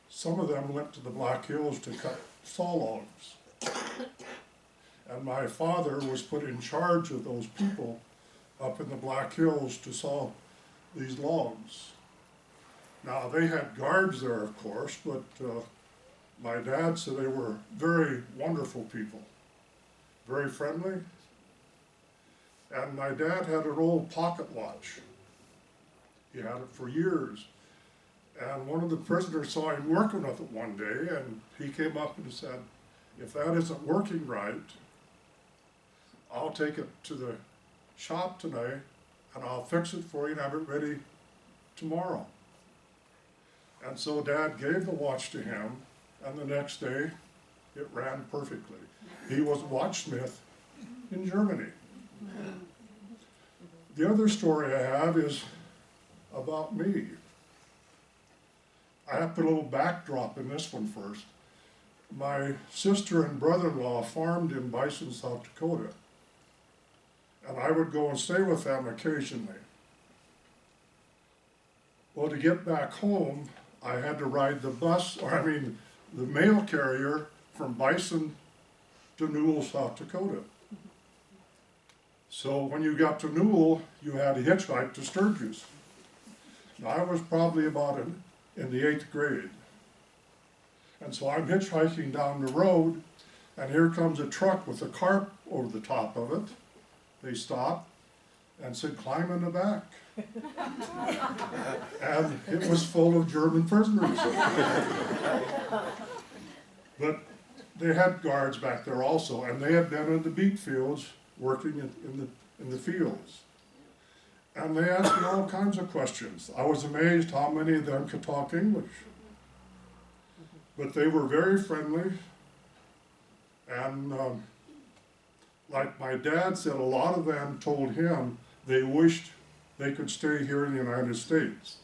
S8: some of them went to the Black Hills to cut saw logs. And my father was put in charge of those people up in the Black Hills to saw these logs. Now, they had guards there, of course, but my dad said they were very wonderful people, very friendly. And my dad had an old pocket watch. He had it for years. And one of the prisoners saw him working with it one day, and he came up and said, "If that isn't working right, I'll take it to the shop tonight, and I'll fix it for you and have it ready tomorrow." And so Dad gave the watch to him, and the next day, it ran perfectly. He was a watchsmith in Germany. The other story I have is about me. I have to put a little backdrop in this one first. My sister and brother-in-law farmed in Bison, South Dakota. And I would go and stay with them occasionally. Well, to get back home, I had to ride the the mail carrier from Bison to Newell, South Dakota. So when you got to Newell, you had to hitchhike to Sturgis. Now, I was probably about in the 8th grade. And so I'm hitchhiking down the road, and here comes a truck with a cart over the top of it. They stopped and said, "Climb in the back." And it was full of German prisoners. But they had guards back there also, and they had been in the beet fields, working in the fields. And they asked me all kinds of questions. I was amazed how many of them could talk English. But they were very friendly, and like my dad said, a lot of them told him they wished they could stay here in the United States.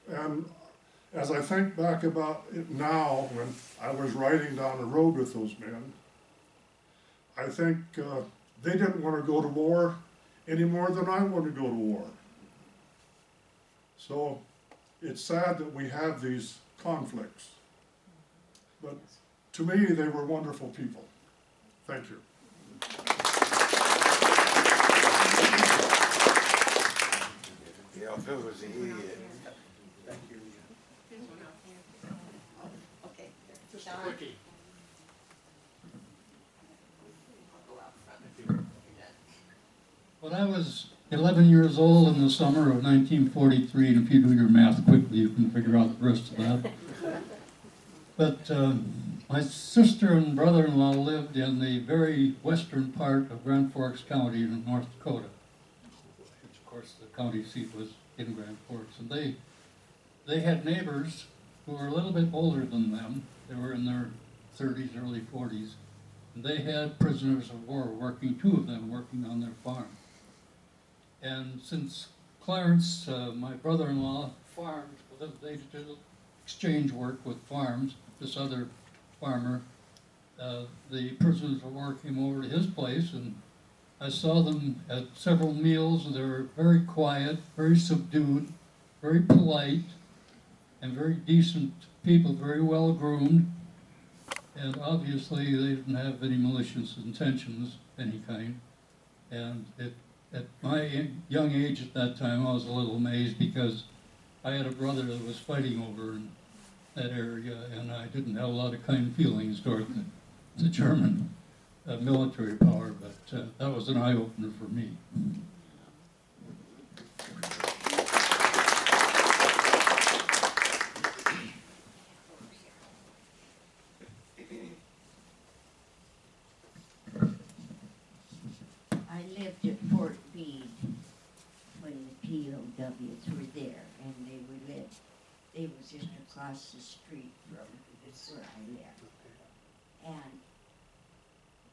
S8: And as I think back about it now, when I was riding down the road with those men, I think they didn't want to go to war any more than I want to go to war. So it's sad that we have these conflicts. But to me, they were wonderful people. Thank you.
S7: Yeah, Phil was an idiot.
S5: Okay, Sean.
S9: When I was 11 years old in the summer of 1943, and if you do your math quickly, you can figure out the rest of that. But my sister and brother-in-law lived in the very western part of Grand Forks County in North Dakota, which of course the county seat was in Grand Forks. And they had neighbors who were a little bit older than them. They were in their 30s, early 40s. And they had prisoners of war working, two of them working on their farm. And since Clarence, my brother-in-law, farmed, they did exchange work with farms, this other farmer, the prisoners of war came over to his place, and I saw them at several meals, and they were very quiet, very subdued, very polite, and very decent people, very well groomed, and obviously they didn't have any malicious intentions of any kind. And at my young age at that time, I was a little amazed because I had a brother that was fighting over in that area, and I didn't have a lot of kind feelings toward the German military power, but that was an eye-opener for me.
S10: I lived at Fort Meade when the POWs were there, and they was just across the street from where I lived. And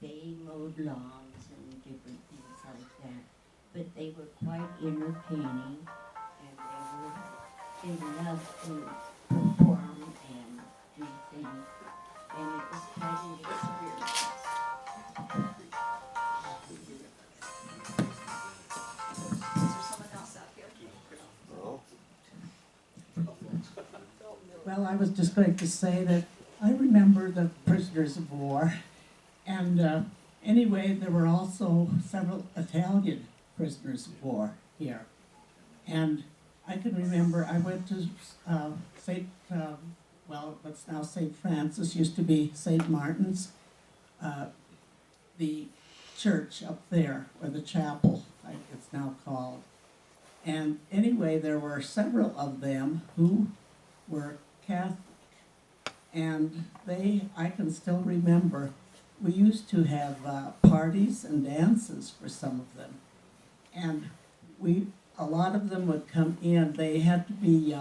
S10: they mowed lawns and different things like that, but they were quite entertaining, and they loved to perform and do things, and it was quite an experience.
S11: Well, I was just going to say that I remember the prisoners of war, and anyway, there were also several Italian prisoners of war here. And I can remember I went to what's now St. Francis, used to be St. Martin's, the church up there, or the chapel, like it's now called. And anyway, there were several of them who were Catholic, and I can still remember, we used to have parties and dances for some of them, and a lot of them would come in. They had to be,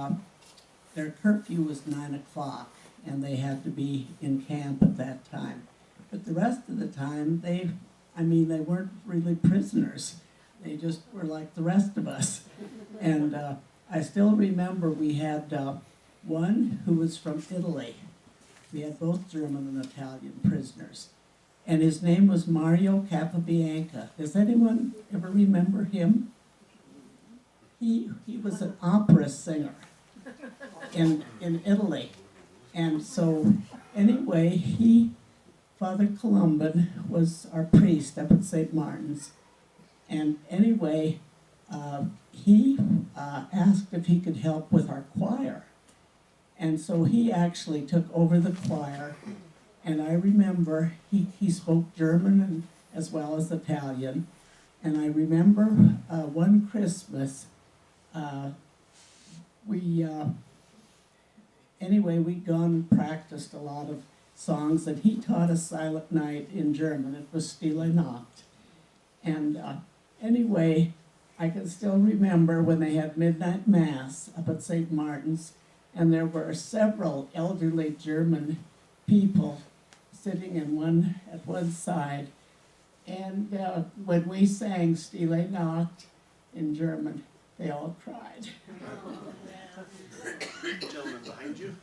S11: their curfew was 9 o'clock, and they had to be in camp at that time. But the rest of the time, they weren't really prisoners. They just were like the rest of us. And I still remember we had one who was from Italy. We had both German and Italian prisoners. And his name was Mario Capabianca. Does anyone ever remember him? He was an opera singer in Italy. And so anyway, Father Columban was our priest up at St. Martin's. And anyway, he asked if he could help with our choir. And so he actually took over the choir, And I remember he spoke German and, as well as Italian. And I remember one Christmas, we'd gone and practiced a lot of songs, and he taught us Silent Night in German. It was Stille Nacht. And anyway, I can still remember when they had midnight mass up at St. Martin's, and there were several elderly German people sitting at one side. And when we sang Stille Nacht in German, they all cried.
S2: Gentleman behind you.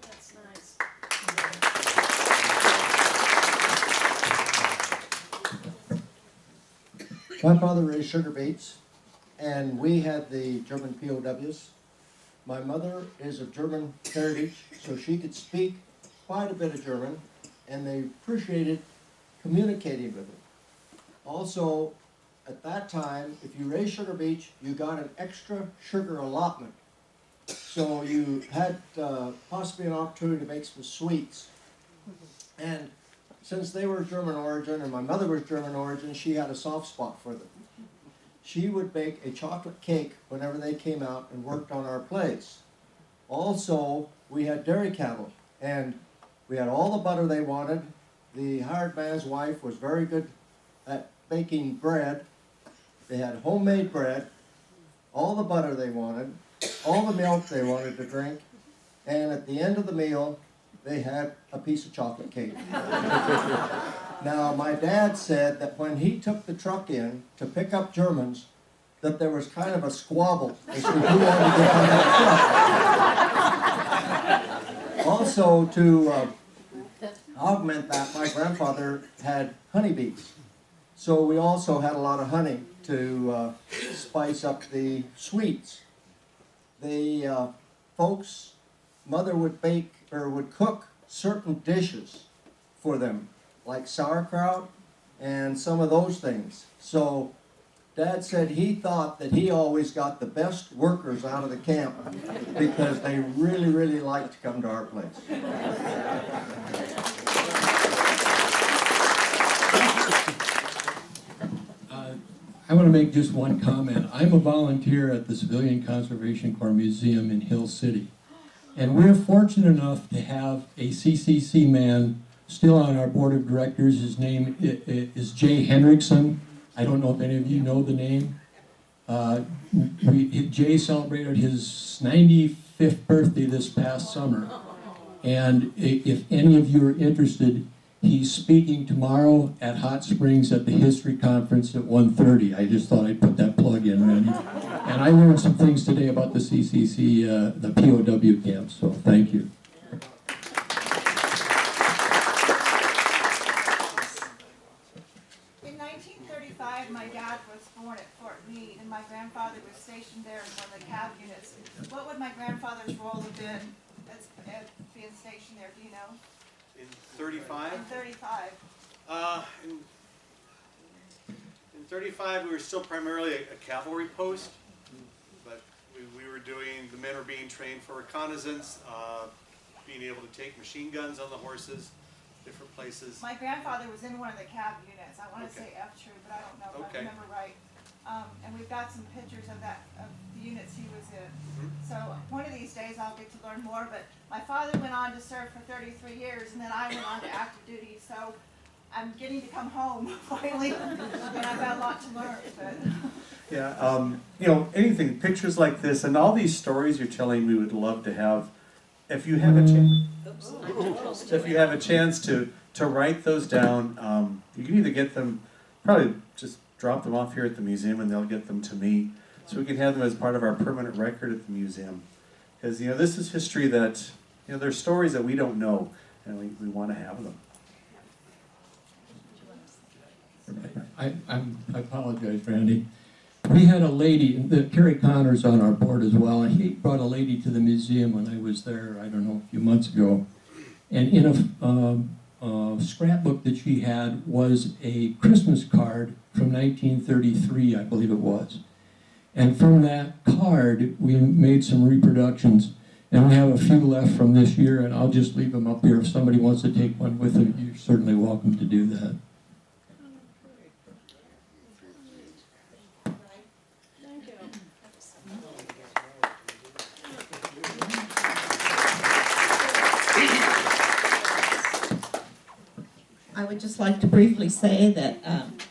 S4: That's nice.
S12: My father raised sugar beets, and we had the German POWs. My mother is of German heritage, so she could speak quite a bit of German, and they appreciated communicating with her. Also, at that time, if you raised sugar beets, you got an extra sugar allotment. So you had possibly an opportunity to make some sweets. And since they were German origin, and my mother was German origin, she had a soft spot for them. She would bake a chocolate cake whenever they came out and worked on our place. Also, we had dairy cattle, and we had all the butter they wanted. The hired man's wife was very good at baking bread. They had homemade bread, all the butter they wanted, all the milk they wanted to drink, and at the end of the meal, they had a piece of chocolate cake. Now, my dad said that when he took the truck in to pick up Germans, that there was kind of a squabble as to who wanted to get on that truck. Also, to augment that, my grandfather had honeybees. So we also had a lot of honey to spice up the sweets. The folks, mother would bake or would cook certain dishes for them, like sauerkraut and some of those things. So Dad said he thought that he always got the best workers out of the camp because they really, really liked to come to our place.
S13: I want to make just one comment. I'm a volunteer at the Civilian Conservation Corps Museum in Hill City. And we're fortunate enough to have a CCC man still on our board of directors. His name is Jay Hendrickson. I don't know if any of you know the name. Jay celebrated his 95th birthday this past summer. And if any of you are interested, he's speaking tomorrow at Hot Springs at the History Conference at 1:30. I just thought I'd put that plug in, Randy. And I learned some things today about the CCC, the POW camp, so thank you.
S14: In 1935, my dad was born at Fort Meade, and my grandfather was stationed there in one of the cab units. What would my grandfather's role have been as being stationed there, do you know?
S2: In 35?
S14: In 35.
S2: In 35, we were still primarily a cavalry post, but we were doing, the men were being trained for reconnaissance, being able to take machine guns on the horses, different places.
S14: My grandfather was in one of the cab units. I want to say F Troop, but I don't know if I remember right. And we've got some pictures of the units he was in. So one of these days I'll get to learn more, but my father went on to serve for 33 years, and then I went on to active duty, so I'm getting to come home finally, and I've got a lot to learn. But.
S2: Yeah, you know, anything, pictures like this, and all these stories you're telling me, would love to have. If you have a chance, to write those down, you can either get them, probably just drop them off here at the museum, and they'll get them to me, so we can have them as part of our permanent record at the museum. Because, you know, this is history that, you know, there's stories that we don't know, and we want to have them.
S13: I apologize, Randy. We had a lady, Kerry Connor's on our board as well, and he brought a lady to the museum when I was there, I don't know, a few months ago. And in a scrapbook that she had was a Christmas card from 1933, I believe it was. And from that card, we made some reproductions. And we have a few left from this year, and I'll just leave them up here. If somebody wants to take one with them, you're certainly welcome to do that.
S4: Thank you.
S3: I would just like to briefly say that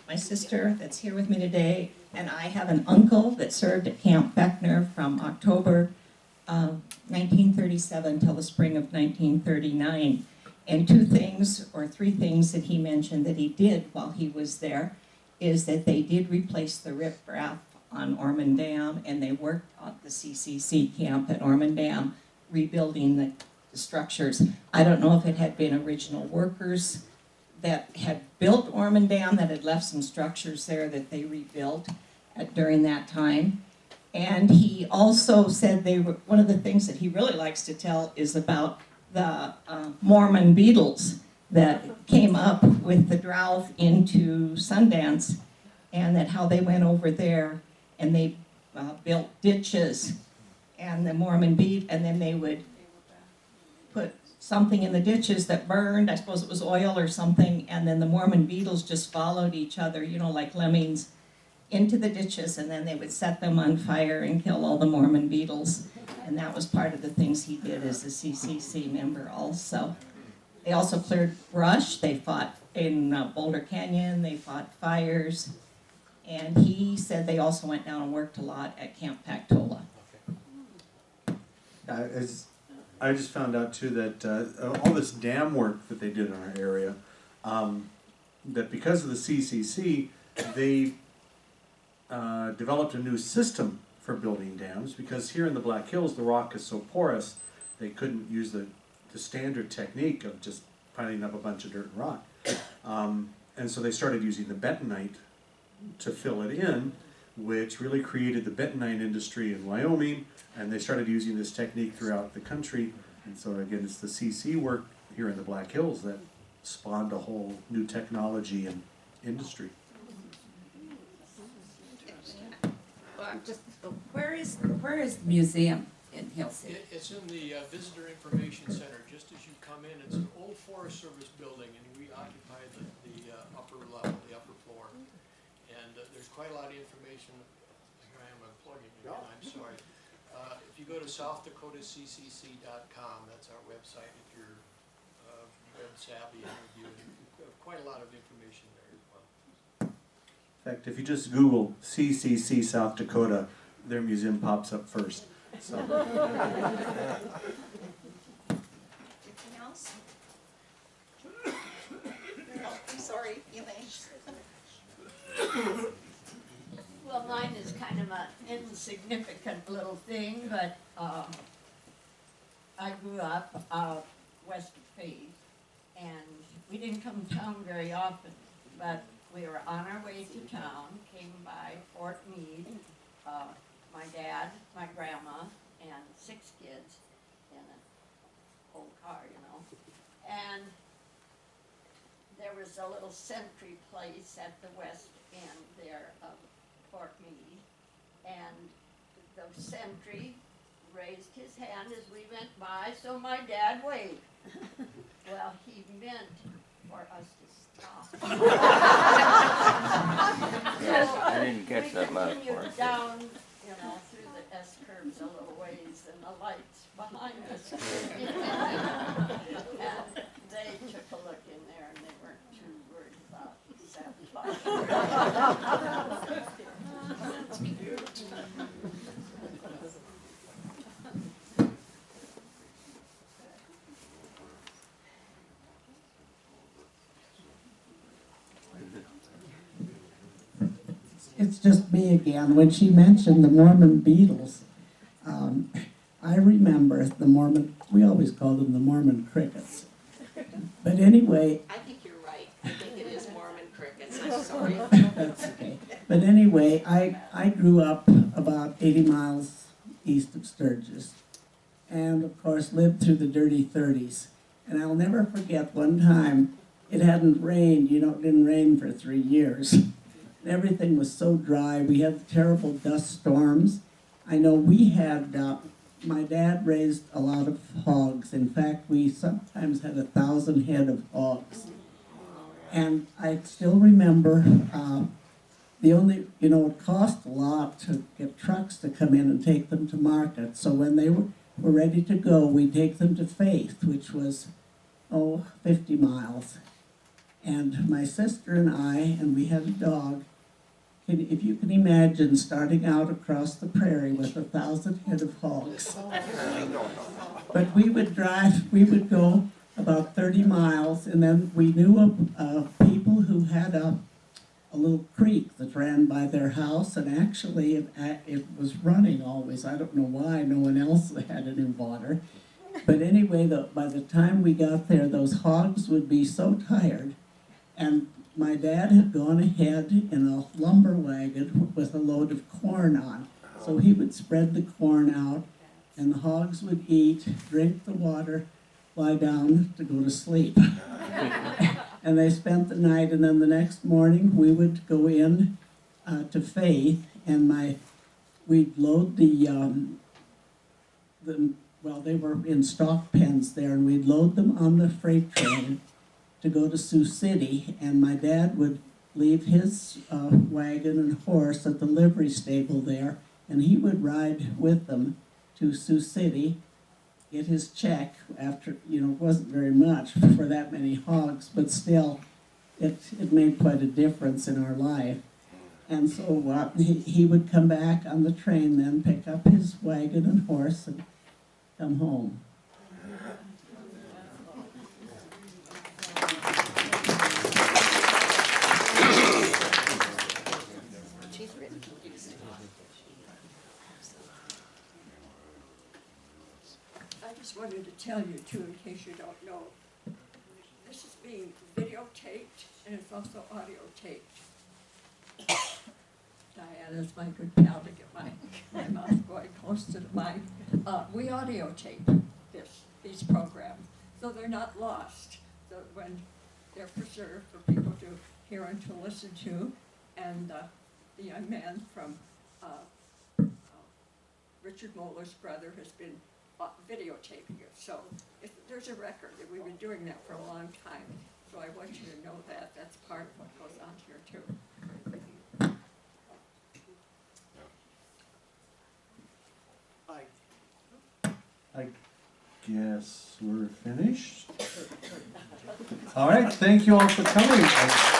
S3: my sister that's here with me today and I have an uncle that served at Camp Beckner from October 1937 till the spring of 1939. And two things or three things that he mentioned that he did while he was there is that they did replace the riprap on Ormond Dam, and they worked on the CCC camp at Ormond Dam, rebuilding the structures. I don't know if it had been original workers that had built Ormond Dam that had left some structures there that they rebuilt during that time. And he also said they were, one of the things that he really likes to tell is about the Mormon beetles that came up with the drought into Sundance, and that how they went over there and they built ditches and the Mormon and then they would put something in the ditches that burned, I suppose it was oil or something, and then the Mormon beetles just followed each other, you know, like lemmings, into the ditches, and then they would set them on fire and kill all the Mormon beetles. And that was part of the things he did as a CCC member also. They also cleared brush, they fought in Boulder Canyon, they fought fires, and he said they also went down and worked a lot at Camp Pactola.
S2: I just found out too that all this dam work that they did in our area, that because of the CCC, they developed a new system for building dams, because here in the Black Hills the rock is so porous they couldn't use the standard technique of just piling up a bunch of dirt and rock. And so they started using the bentonite to fill it in, which really created the bentonite industry in Wyoming, and they started using this technique throughout the country. And so again, it's the CC work here in the Black Hills that spawned a whole new technology and industry.
S15: Where is the museum in Helsinki?
S13: It's in the Visitor Information Center, just as you come in. It's an old Forest Service building, and we occupy the upper level, the upper floor. And there's quite a lot of information. Here I am unplugging again, I'm sorry. If you go to southdakotacccc.com, that's our website if you're web savvy and reviewing. Quite a lot of information there as well.
S2: In fact, if you just Google CCC South Dakota, their museum pops up first. So.
S3: Anything else? I'm sorry, Elaine.
S15: Well, mine is kind of an insignificant little thing, but I grew up west of Meade, and we didn't come to town very often, but we were on our way to town, came by Fort Meade, my dad, my grandma, and 6 kids in an old car, you know. And there was a little sentry place at the west end there of Fort Meade, and the sentry raised his hand as we went by, so my dad waved. Well, he meant for us to stop.
S16: I didn't catch that
S15: We
S16: metaphor.
S15: continued down, you know, through the S-curves a little ways, and the lights behind us. And they took a look in there, and they weren't too worried about sabotage. That's cute.
S11: It's just me again. When she mentioned the Mormon beetles, I remember the Mormon, we always called them the Mormon crickets. But anyway.
S15: I think you're right. I think it is Mormon crickets. I'm sorry.
S11: That's okay. But anyway, I grew up about 80 miles east of Sturgis, and of course lived through the dirty 30s. And I'll never forget one time, it hadn't rained, you know, it didn't rain for 3 years. Everything was so dry. We had terrible dust storms. I know we had my dad raised a lot of hogs. In fact, we sometimes had 1,000 head of hogs. And I still remember it cost a lot to get trucks to come in and take them to market. So when they were ready to go, we'd take them to Faith, which was, 50 miles. And my sister and I, and we had a dog, if you can imagine starting out across the prairie with 1,000 head of hogs. But we would go about 30 miles, and then we knew of people who had a little creek that ran by their house, and actually it was running always. I don't know why no one else had any water. But anyway, by the time we got there, those hogs would be so tired, and my dad had gone ahead in a lumber wagon with a load of corn on. So he would spread the corn out, and the hogs would eat, drink the water, lie down to go to sleep. And they spent the night, and then the next morning we would go in to Faith, and we'd load they were in stock pens there, and we'd load them on the freight train to go to Sioux City, and my dad would leave his wagon and horse at the livery stable there, and he would ride with them to Sioux City, get his check after, it wasn't very much for that many hogs, but still, it made quite a difference in our life. And so he would come back on the train then, pick up his wagon and horse, and come home.
S1: I just wanted to tell you too, in case you don't know, this is being videotaped and it's also audio taped. Diana's my good pal to get my mouth going close to the mic. We audio tape these programs, so they're not lost. So when they're preserved for people to hear and to listen to, and the young man from Richard Moeller's brother has been videotaping it. So there's a record that we've been doing that for a long time. So I want you to know that that's part of what goes on here too.
S2: I guess we're finished. All right, thank you all for coming.